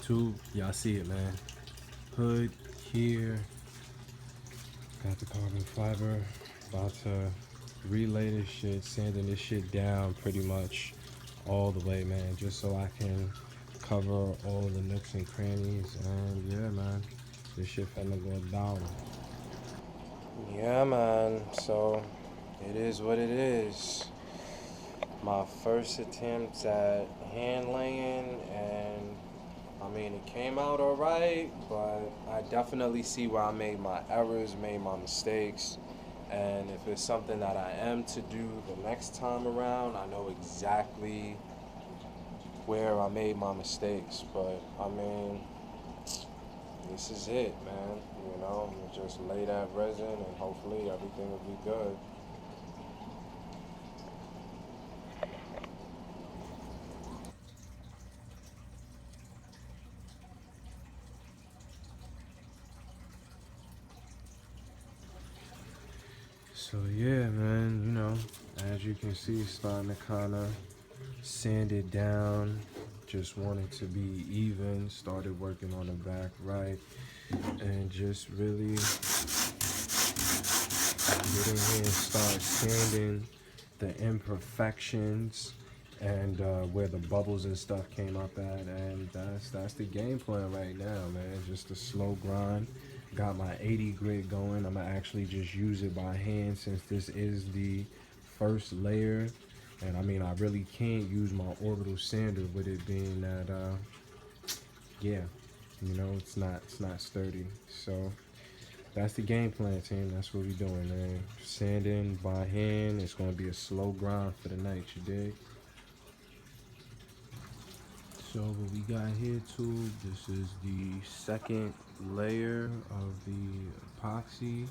tube. Y'all see it, man. Hood here. Got the carbon fiber. About to relay this shit, sanding this shit down pretty much all the way, man, just so I can cover all the nooks and crannies. And yeah, man, this shit finna go down. Yeah, man, so it is what it is. My first attempt at hand laying, and I mean, it came out alright, but I definitely see where I made my errors, made my mistakes. And if it's something that I am to do the next time around, I know exactly where I made my mistakes. But I mean, this is it, man. You know, just lay that resin and hopefully everything will be good. So yeah, man, you know, as you can see, starting to kind of sand it down. Just wanted to be even. Started working on the back right, and just really get in here and start sanding the imperfections and where the bubbles and stuff came up at. And that's the game plan right now, man. Just a slow grind. Got my 80 grit going. I'm gonna actually just use it by hand since this is the first layer. And I mean, I really can't use my orbital sander with it being that, yeah, you know, it's not sturdy. So that's the game plan, team. That's what we doing, man. Sanding by hand. It's gonna be a slow grind for the night, you dig? So what we got here too, this is the second layer of the epoxy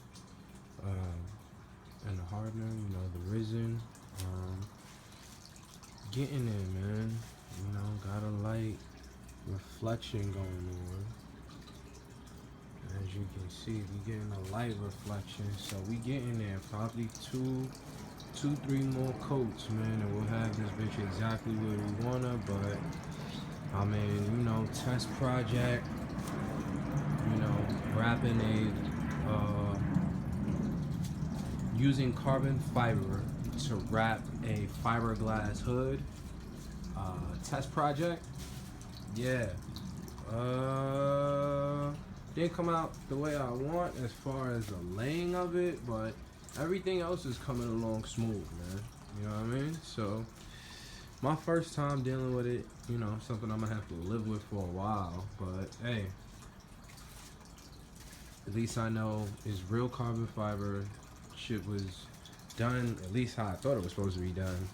and the hardener, you know, the resin. Getting there, man. You know, got a light reflection going on. As you can see, we getting a light reflection, so we getting there. Probably two, three more coats, man, and we'll have this bitch exactly where we wanna. But I mean, you know, test project. You know, wrapping using carbon fiber to wrap a fiberglass hood. Test project. Yeah. Didn't come out the way I want as far as the laying of it, but everything else is coming along smooth, man. You know what I mean? So my first time dealing with it, you know, something I'm gonna have to live with for a while, but hey, at least I know it's real carbon fiber. Shit was done at least how I thought it was supposed to be done,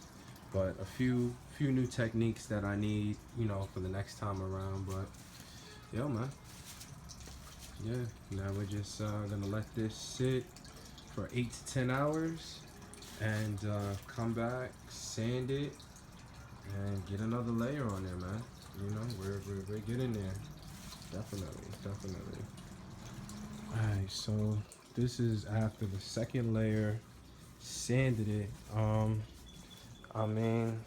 but a few new techniques that I need, you know, for the next time around. But yo, man, yeah, now we're just gonna let this sit for 8 to 10 hours and come back, sand it, and get another layer on there, man. You know, we're getting there. Definitely. Alright, so this is after the second layer, sanded it. I mean,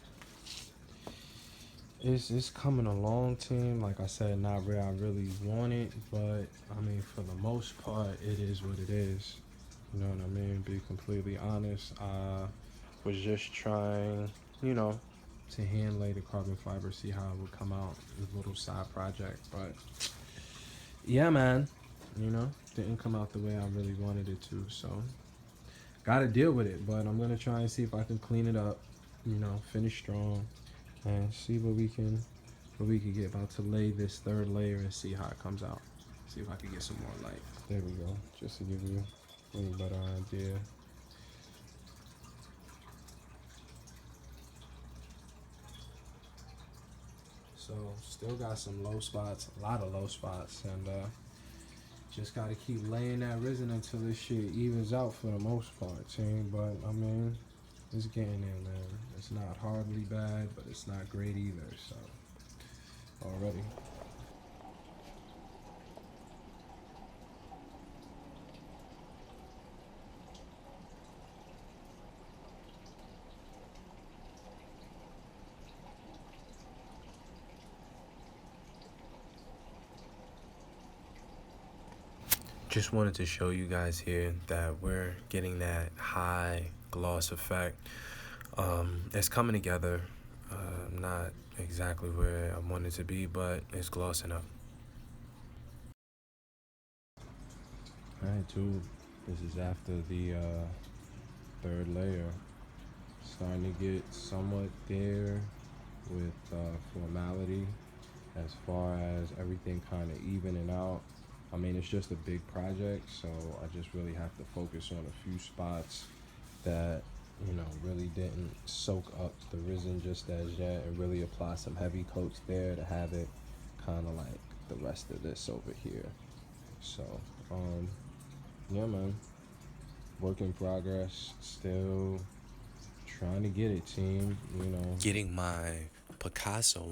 it's coming along, team. Like I said, not where I really want it, but I mean, for the most part, it is what it is. You know what I mean? Be completely honest. I was just trying, you know, to hand lay the carbon fiber, see how it would come out, a little side project. But yeah, man, you know, didn't come out the way I really wanted it to. So gotta deal with it. But I'm gonna try and see if I can clean it up, you know, finish strong, and see what we can get. About to lay this third layer and see how it comes out. See if I can get some more light. There we go. Just to give you a little better idea. So still got some low spots, a lot of low spots, and just gotta keep laying that resin until this shit evens out for the most part, team. But I mean, it's getting there, man. It's not hardly bad, but it's not great either. So already. Just wanted to show you guys here that we're getting that high gloss effect. It's coming together. Not exactly where I want it to be, but it's glossing up. Alright, dude. This is after the third layer. Starting to get somewhat there with formality as far as everything kind of evening out. I mean, it's just a big project, so I just really have to focus on a few spots that, you know, really didn't soak up the resin just as yet, and really apply some heavy coats there to have it kind of like the rest of this over here. So, yeah, man, work in progress, still trying to get it, team, you know. Getting my Picasso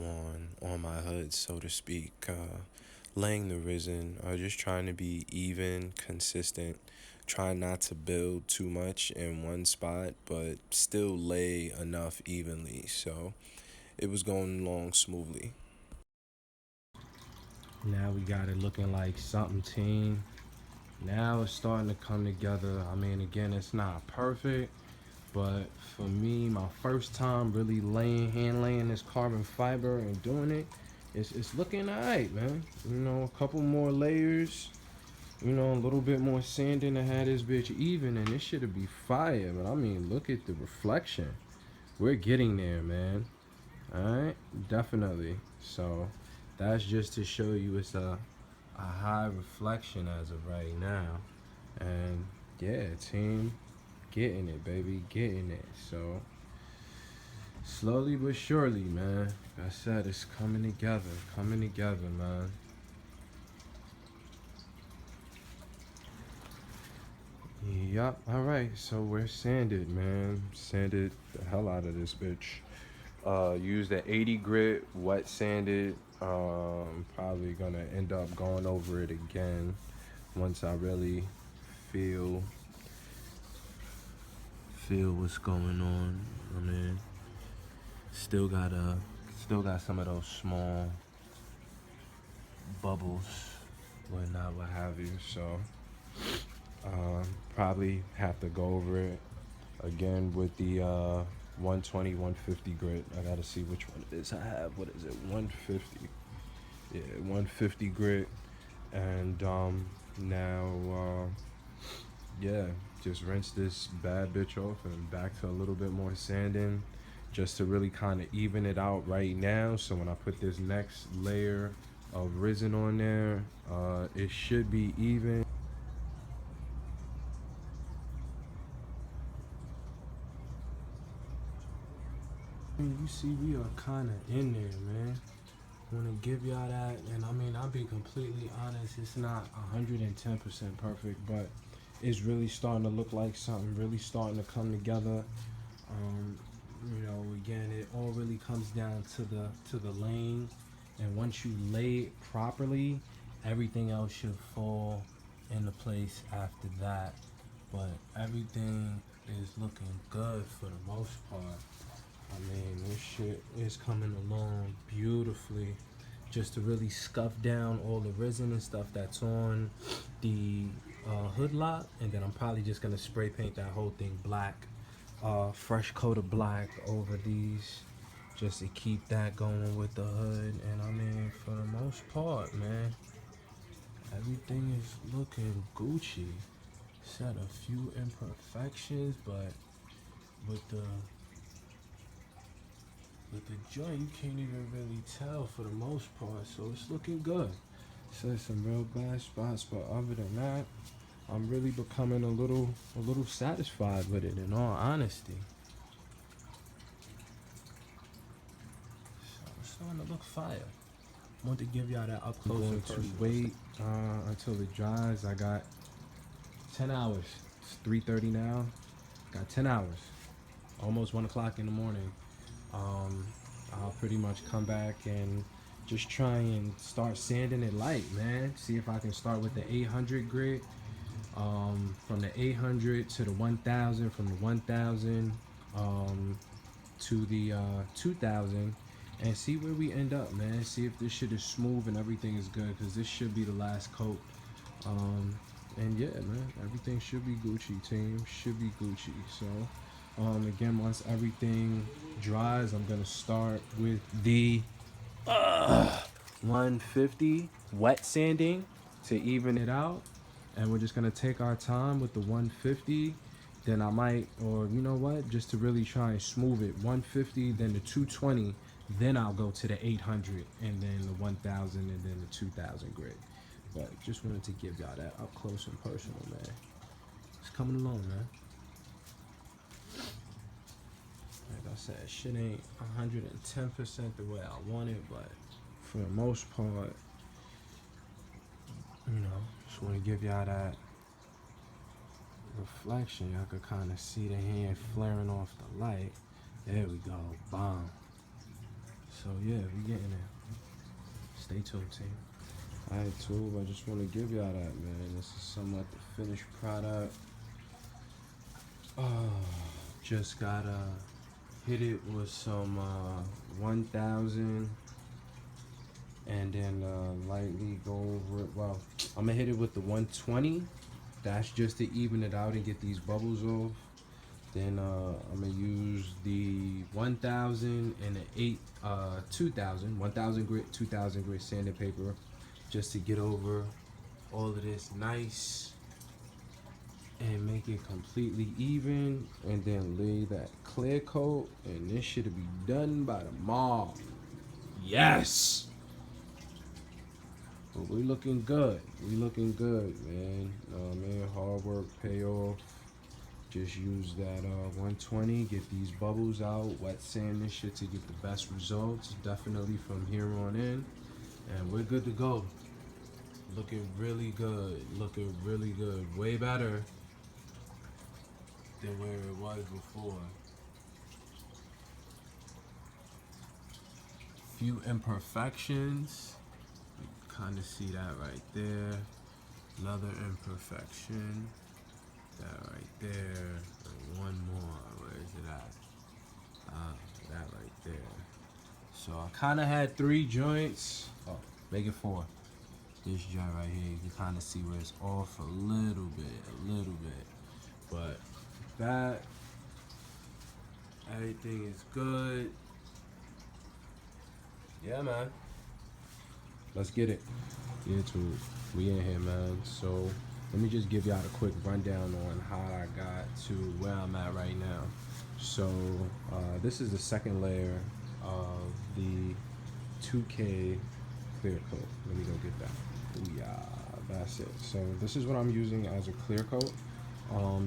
on my hood, so to speak, laying the resin, just trying to be even, consistent, trying not to build too much in one spot, but still lay enough evenly, so it was going along smoothly. Now we got it looking like something, team. Now it's starting to come together. I mean, again, it's not perfect, but for me, my first time really hand laying this carbon fiber and doing it, it's looking alright, man. You know, a couple more layers, you know, a little bit more sanding to have this bitch even, and this shit'll be fire. But I mean, look at the reflection. We're getting there, man. Alright, definitely. So that's just to show you it's a high reflection as of right now. And yeah, team, getting it, baby, getting it. So slowly but surely, man. Like I said, it's coming together, man. Yup. All right, so we're sanded, man. Sanded the hell out of this bitch. Used the 80 grit, wet sanded. Probably gonna end up going over it again once I really feel what's going on. I mean, still got some of those small bubbles, whatnot, what have you. So probably have to go over it again with the 120, 150 grit. I gotta see which one it is I have. What is it? 150. Yeah, 150 grit. And now yeah, just rinse this bad bitch off and back to a little bit more sanding, just to really kind of even it out right now. So when I put this next layer of resin on there, it should be even. You see, we are kind of in there, man. Want to give y'all that, and I mean, I'll be completely honest, it's not 110% perfect, but it's really starting to look like something, really starting to come together. You know, again, it all really comes down to the laying, and once you lay it properly, everything else should fall into place after that. But everything is looking good for the most part. I mean, this shit is coming along beautifully. Just to really scuff down all the resin and stuff that's on the hood lock, and then I'm probably just gonna spray paint that whole thing black, fresh coat of black over these, just to keep that going with the hood. And I mean, for the most part, man, everything is looking Gucci. Set a few imperfections, but with the joint, you can't even really tell for the most part, so it's looking good. So some real bad spots, but other than that, I'm really becoming a little satisfied with it, in all honesty. So it's starting to look fire. I want to give y'all that up close. I'm going to wait until it dries. I got 10 hours. It's 3:30 now. Got 10 hours. Almost 1 o'clock in the morning. I'll pretty much come back and just try and start sanding it light, man. See if I can start with the 800 grit, from the 800 to the 1000, from the 1000 to the 2000, and see where we end up, man. See if this shit is smooth and everything is good, because this should be the last coat. And yeah, man, everything should be Gucci, team. Should be Gucci. So, again, once everything dries, I'm gonna start with the 150 wet sanding to even it out. And we're just gonna take our time with the 150. Then I might, or you know what, just to really try and smooth it, 150, then the 220, then I'll go to the 800, and then the 1000, and then the 2000 grit. But just wanted to give y'all that up close and personal, man. It's coming along, man. Like I said, shit ain't 110% the way I want it, but for the most part, you know, just want to give y'all that reflection. Y'all could kind of see the hand flaring off the light. There we go, bomb. So yeah, we getting there. Stay tuned, team. Alright, too, I just want to give y'all that, man. This is somewhat the finished product. Oh, just gotta hit it with some 1000 and then lightly go over it. Well, I'm gonna hit it with the 120. That's just to even it out and get these bubbles off. Then I'm gonna use the 1000 and the 2000, 1000 grit, 2000 grit sandpaper, just to get over all of this nice and make it completely even, and then lay that clear coat, and this should be done by tomorrow. Yes. But we looking good. We looking good, man. Man, hard work pay off. Just use that 120, get these bubbles out, wet sand this shit to get the best results. Definitely from here on in, and we're good to go. Looking really good. Looking really good. Way better than where it was before. Few imperfections. You kind of see that right there. Another imperfection. That right there. And one more. Where is it at? That right there. So I kind of had 3 joints. Oh, make it 4. This joint right here, you can kind of see where it's off a little bit. But that, everything is good. Yeah, man. Let's get it. Yeah, too. We in here, man. So let me just give y'all a quick rundown on how I got to where I'm at right now. So this is the second layer of the 2K clear coat. Let me go get that. Yeah, that's it. So this is what I'm using as a clear coat.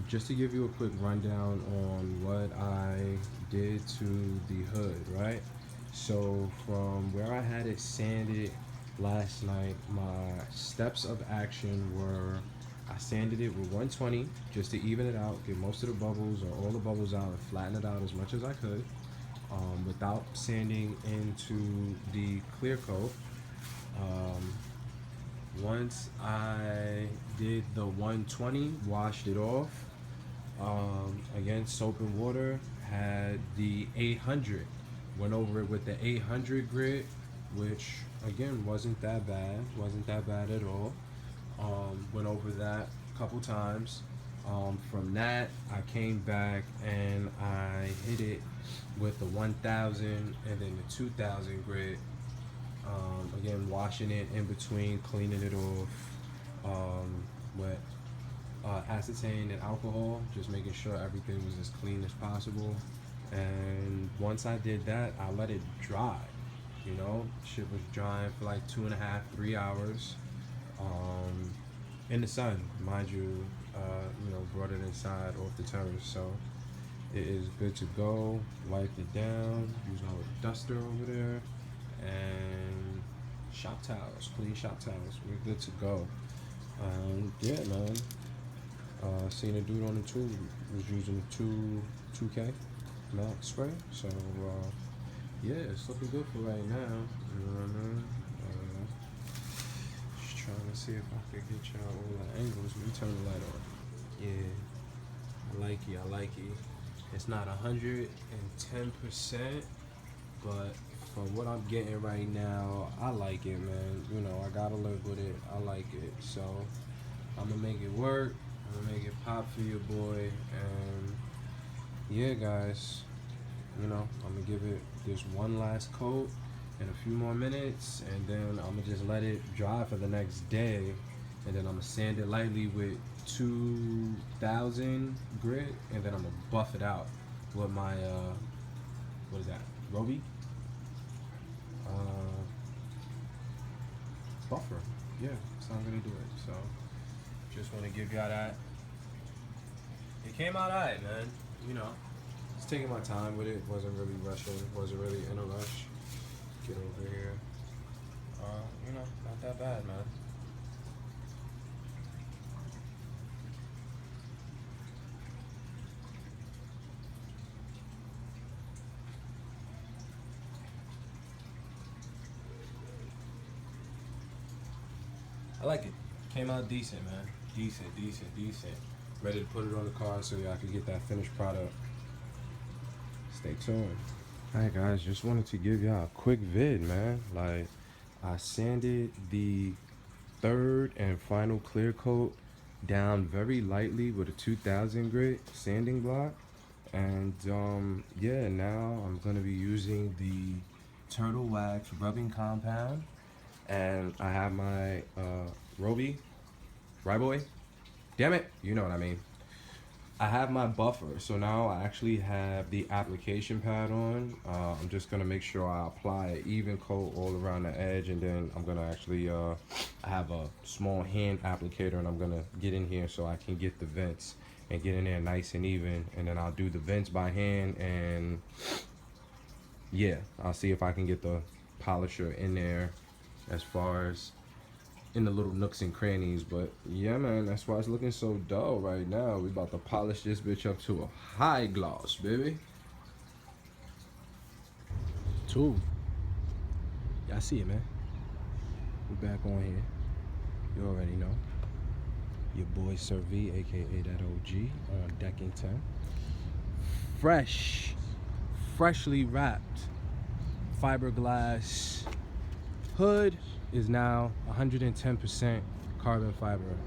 Just to give you a quick rundown on what I did to the hood, right? So from where I had it sanded last night, my steps of action were I sanded it with 120 just to even it out, get most of the bubbles or all the bubbles out and flatten it out as much as I could without sanding into the clear coat. Once I did the 120, washed it off, again, soap and water, had the 800, went over it with the 800 grit, which again wasn't that bad at all. Went over that a couple times. From that, I came back and I hit it with the 1000 and then the 2000 grit. Again, washing it in between, cleaning it off with acetane and alcohol, just making sure everything was as clean as possible. And once I did that, I let it dry. You know, shit was drying for like 2.5, 3 hours in the sun, mind you. You know, brought it inside off the terrace, so it is good to go. Wiped it down, used our duster over there, and shop towels, clean shop towels. We're good to go. Yeah, man. Seen a dude on the tool was using the 2K matte spray, so yeah, it's looking good for right now. You know what I mean? Just trying to see if I can get y'all all the angles. Let me turn the light on. Yeah, I like it. It's not 110%, but from what I'm getting right now, I like it, man. You know, I gotta live with it. I like it. So I'm gonna make it work. I'm gonna make it pop for your boy. And yeah, guys, you know, I'm gonna give it this one last coat in a few more minutes, and then I'm gonna just let it dry for the next day, and then I'm gonna sand it lightly with 2000 grit, and then I'm gonna buff it out with my what is that, Roby buffer. Yeah, that's how I'm gonna do it. So just want to give y'all that. It came out alright, man. You know, just taking my time with it. Wasn't really rushing. Wasn't really in a rush. Get over here. You know, not that bad, man. I like it. Came out decent, man. Decent. Ready to put it on the car so y'all can get that finished product. Stay tuned. Alright guys, just wanted to give y'all a quick vid, man. Like, I sanded the third and final clear coat down very lightly with a 2000 grit sanding block. And yeah, now I'm gonna be using the Turtle Wax rubbing compound. And I have my Roby, Ryboy, damn it, you know what I mean. I have my buffer, so now I actually have the application pad on. I'm just gonna make sure I apply an even coat all around the edge, and then I'm gonna actually, I have a small hand applicator, and I'm gonna get in here so I can get the vents and get in there nice and even, and then I'll do the vents by hand, and yeah, I'll see if I can get the polisher in there as far as in the little nooks and crannies. But yeah, man, that's why it's looking so dull right now. We about to polish this bitch up to a high gloss, baby. Two. Y'all see it, man. We back on here. You already know. Your boy Sir V, aka that OG, on Deckington. Freshly wrapped fiberglass hood is now 110% carbon fiber.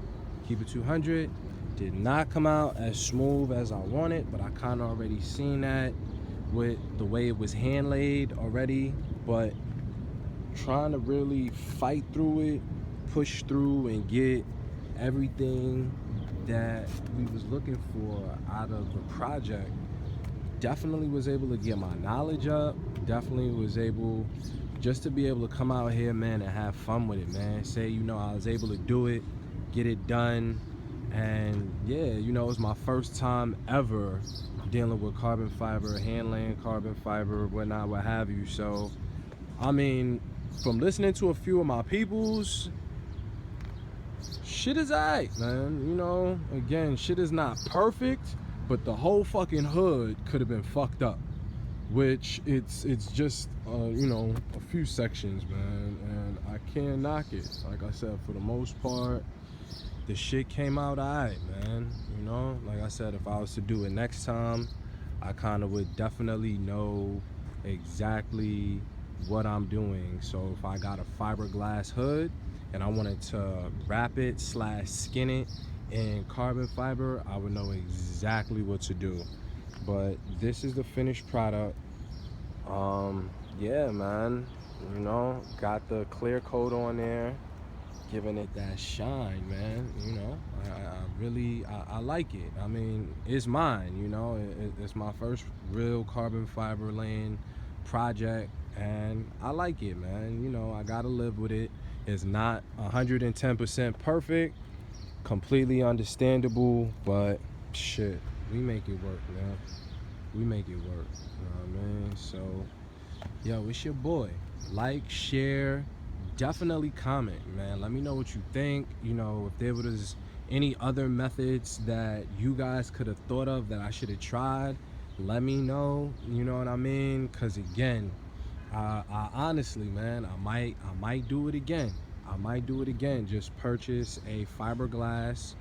Keep it 200. Did not come out as smooth as I wanted, but I kind of already seen that with the way it was hand laid already. But trying to really fight through it, push through, and get everything that we was looking for out of the project. Definitely was able to get my knowledge up. Definitely was able just to be able to come out here, man, and have fun with it, man. Say, you know, I was able to do it, get it done. And yeah, you know, it was my first time ever dealing with carbon fiber, hand-laying carbon fiber, whatnot, what have you. So, I mean, from listening to a few of my peoples, shit is alright, man. You know, again, shit is not perfect, but the whole fucking hood could have been fucked up. Which it's just you know, a few sections, man, and I can't knock it. Like I said, for the most part, the shit came out alright, man. You know, like I said, if I was to do it next time, I kind of would definitely know exactly what I'm doing. So if I got a fiberglass hood and I wanted to wrap it / skin it in carbon fiber, I would know exactly what to do. But this is the finished product. Yeah, man, you know, got the clear coat on there, giving it that shine, man. You know, I really like it. I mean, it's mine, you know. It's my first real carbon fiber laying project, and I like it, man. You know, I gotta live with it. It's not 110% perfect, completely understandable, but shit, we make it work, man. We make it work, you know what I mean? So, yo, it's your boy. Like, share, definitely comment, man. Let me know what you think. You know, if there was any other methods that you guys could have thought of that I should have tried, let me know, you know what I mean? Because again, I honestly, man, I might do it again. I might do it again. Just purchase a fiberglass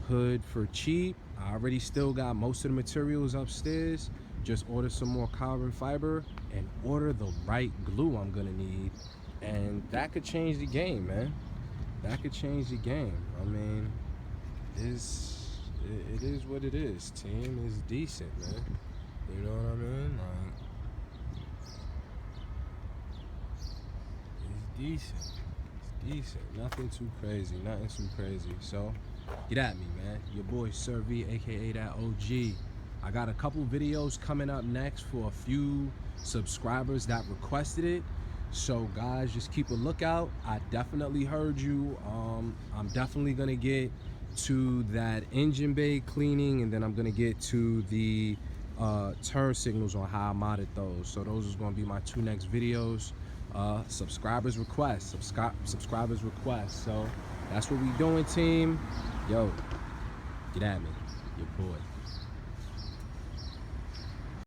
hood for cheap. I already still got most of the materials upstairs. Just order some more carbon fiber and order the right glue I'm gonna need, and that could change the game, man. That could change the game. I mean, it is what it is. Team is decent, man. You know what I mean? Like, it's decent. It's decent. Nothing too crazy. Nothing too crazy. So, get at me, man. Your boy Sir V, aka that OG. I got a couple videos coming up next for a few subscribers that requested it. So guys, just keep a lookout. I definitely heard you. I'm definitely gonna get to that engine bay cleaning, and then I'm gonna get to the turn signals on how I modded those. So those is gonna be my two next videos. Subscribers request, subscribers request. So that's what we doing, team. Yo, get at me, your boy.